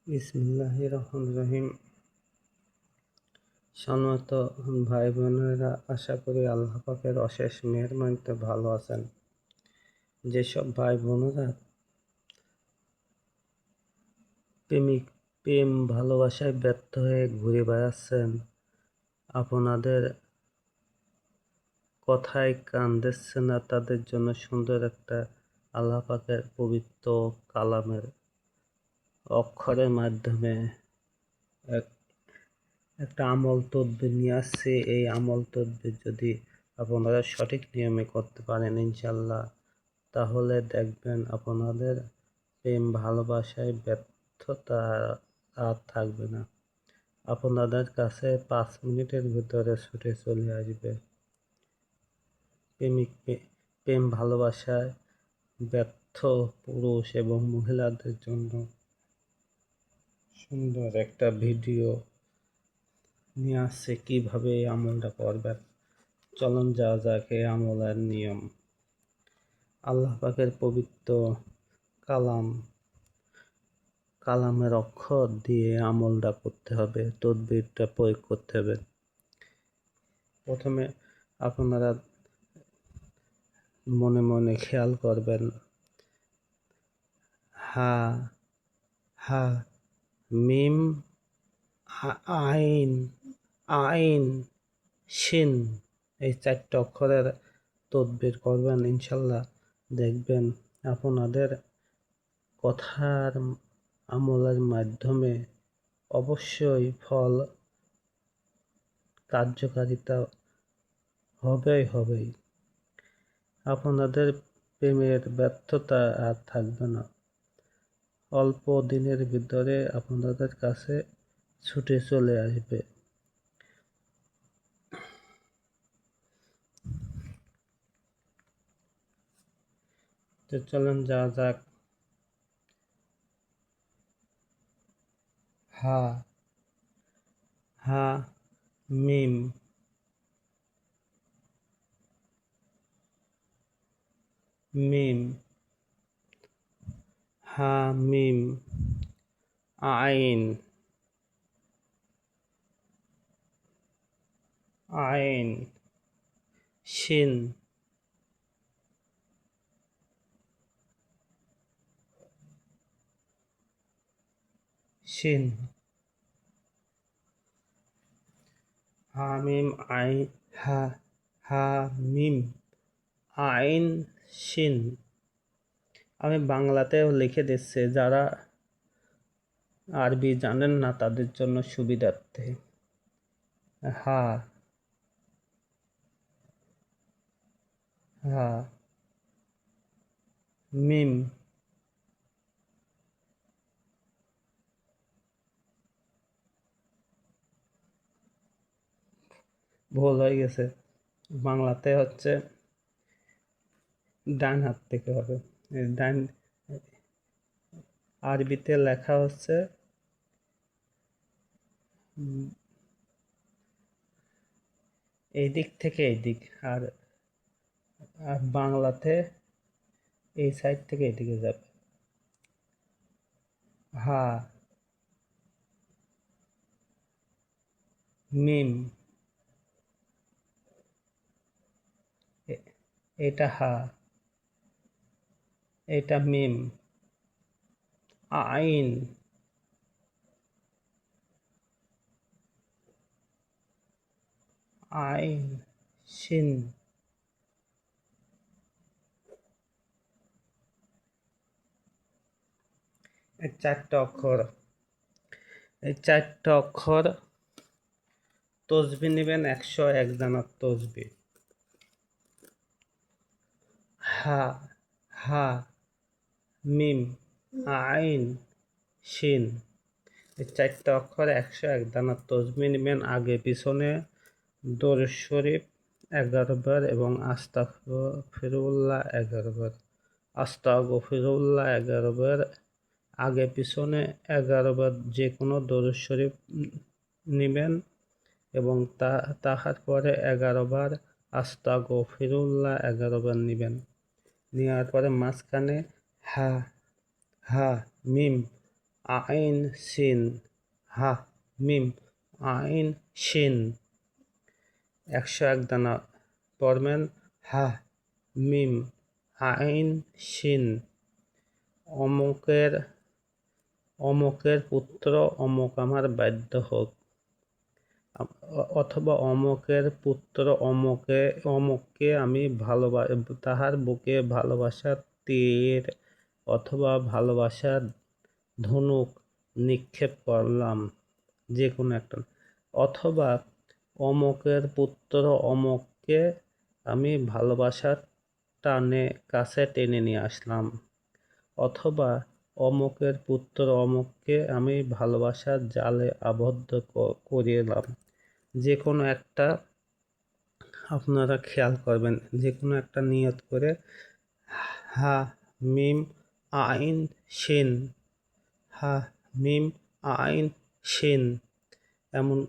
বিসমিল্লাহির রহমানির রহিম। সম্মানিত ভাই বোনেরা, আশা করি আল্লাহ পাকের অশেষ মেহেরবানিতে ভালো আছেন। যেসব ভাই বোনেরা প্রেম ভালোবাসায় ব্যর্থ হয়ে ঘুরে বেড়াচ্ছেন, আপনাদের কথায় কান দিচ্ছে না, তাদের জন্য সুন্দর একটা আল্লাহ পাকের পবিত্র কালামের অক্ষরের মাধ্যমে একটা আমল তদবির নিয়ে আসছে। এই আমল তদবির যদি আপনারা সঠিক নিয়মে করতে পারেন ইনশাল্লাহ, তাহলে দেখবেন আপনাদের প্রেম ভালোবাসায় ব্যর্থতা আর থাকবে না। আপনাদের কাছে 5 মিনিটের ভিতরে ছুটে চলে আসবে। প্রেম ভালোবাসায় ব্যর্থ পুরুষ এবং মহিলাদের জন্য সুন্দর একটা ভিডিও নিয়ে আসছে কিভাবে এই আমলটা করবেন। চলুন যাওয়া যাক এই আমলের নিয়ম। আল্লাহ পাকের পবিত্র কালামের অক্ষর দিয়ে আমলটা করতে হবে, তদবিরটা প্রয়োগ করতে হবে। প্রথমে আপনারা মনে মনে খেয়াল করবেন, হা হা মিম আইন আইন শিন, এই 4টা অক্ষরের তদবির করবেন ইনশাল্লাহ। দেখবেন আপনাদের কথার আমলের মাধ্যমে অবশ্যই ফল কার্যকারিতা হবেই। আপনাদের প্রেমের ব্যর্থতা আর থাকবে না। অল্প দিনের ভিতরে আপনাদের কাছে ছুটে চলে আসবে। তো চলুন যাওয়া যাক। হা হা মিম মিম হা মিম আইন আইন শিন শিন হা মিম আইন হা মিম আইন শিন। আমি বাংলাতেও লিখে দিচ্ছি, যারা আরবি জানেন না তাদের জন্য সুবিধার্থে। হা হা মিম ভুল হয়ে গেছে, বাংলাতে হচ্ছে ডান হাত থেকে হবে। ডান আরবিতে লেখা হচ্ছে এই দিক থেকে এই দিক, আর বাংলাতে এই সাইড থেকে এদিকে যাবে। হা মিম, এটা হা, এটা মিম, আইন আইন শিন। এই 4টা অক্ষর তসবি নেবেন, 101 দানার তসবি। হা হা মিম আইন শিন, এই 4টা অক্ষর 101 দানার তসবি নেবেন। আগে পিছনে দরুদ শরীফ 11 বার এবং আস্তাগফিরুল্লাহ 11 বার, আস্তাগফিরুল্লাহ 11 বার। আগে পিছনে 11 বার যে কোনো দরুদ শরীফ নেবেন এবং তাহার পরে 11 বার আস্তাগফিরুল্লাহ 11 বার নেবেন। নেওয়ার পরে মাঝখানে হা হা মিম আইন শিন হা মিম আইন শিন 101 দানা পড়বেন। হা মিম আইন শিন অমুকের পুত্র অমুক আমার বাধ্য হোক, অথবা অমুকের পুত্র অমুককে আমি তাহার বুকে ভালোবাসার তীর অথবা ভালোবাসার ধনুক নিক্ষেপ করলাম, যে কোনো একটা। অথবা অমুকের পুত্র অমুককে আমি ভালোবাসার টানে কাছে টেনে নিয়ে আসলাম, অথবা অমুকের পুত্র অমুককে আমি ভালোবাসার জালে আবদ্ধ করিলাম। যে কোনো একটা আপনারা খেয়াল করবেন, যে কোনো একটা নিয়ত করে হা মিম আইন শিন হা মিম আইন শিন এমন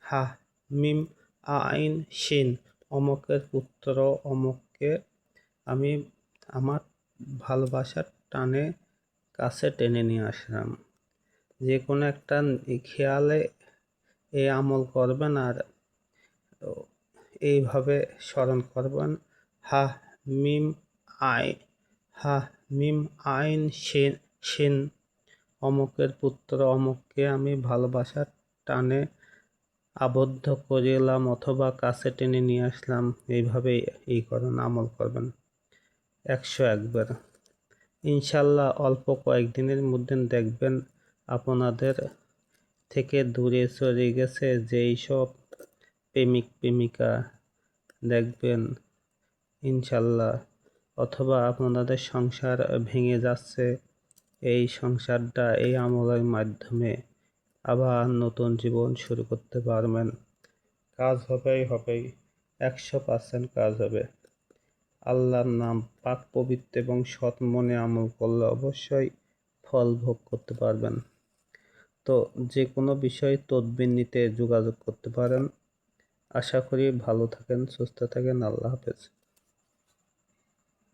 হা মিম আইন শিন অমুকের পুত্র অমুককে আমি আমার ভালোবাসার টানে কাছে টেনে নিয়ে আসলাম। যে কোনো একটা খেয়ালে এই আমল করবেন আর এইভাবে স্মরণ করবেন। হা মিম আইন শিন অমুকের পুত্র অমুককে আমি ভালোবাসার টানে আবদ্ধ করিলাম অথবা কাছে টেনে নিয়ে আসলাম। এইভাবে আমল করবেন 101 বার। ইনশাল্লাহ অল্প কয়েকদিনের মধ্যে দেখবেন আপনাদের থেকে দূরে চলে গেছে যেই সব প্রেমিকা দেখবেন ইনশাল্লাহ, অথবা আপনাদের সংসার ভেঙে যাচ্ছে, এই সংসারটা এই আমলের মাধ্যমে আবার নতুন জীবন শুরু করতে পারবেন। কাজ হবেই 100% কাজ হবে। আল্লাহর নাম পাক পবিত্র এবং সৎ মনে আমল করলে অবশ্যই ফল ভোগ করতে পারবেন। তো যে কোনো বিষয়ে তদবির নিতে যোগাযোগ করতে পারেন। আশা করি ভালো থাকেন, সুস্থ থাকেন। আল্লাহ হাফেজ।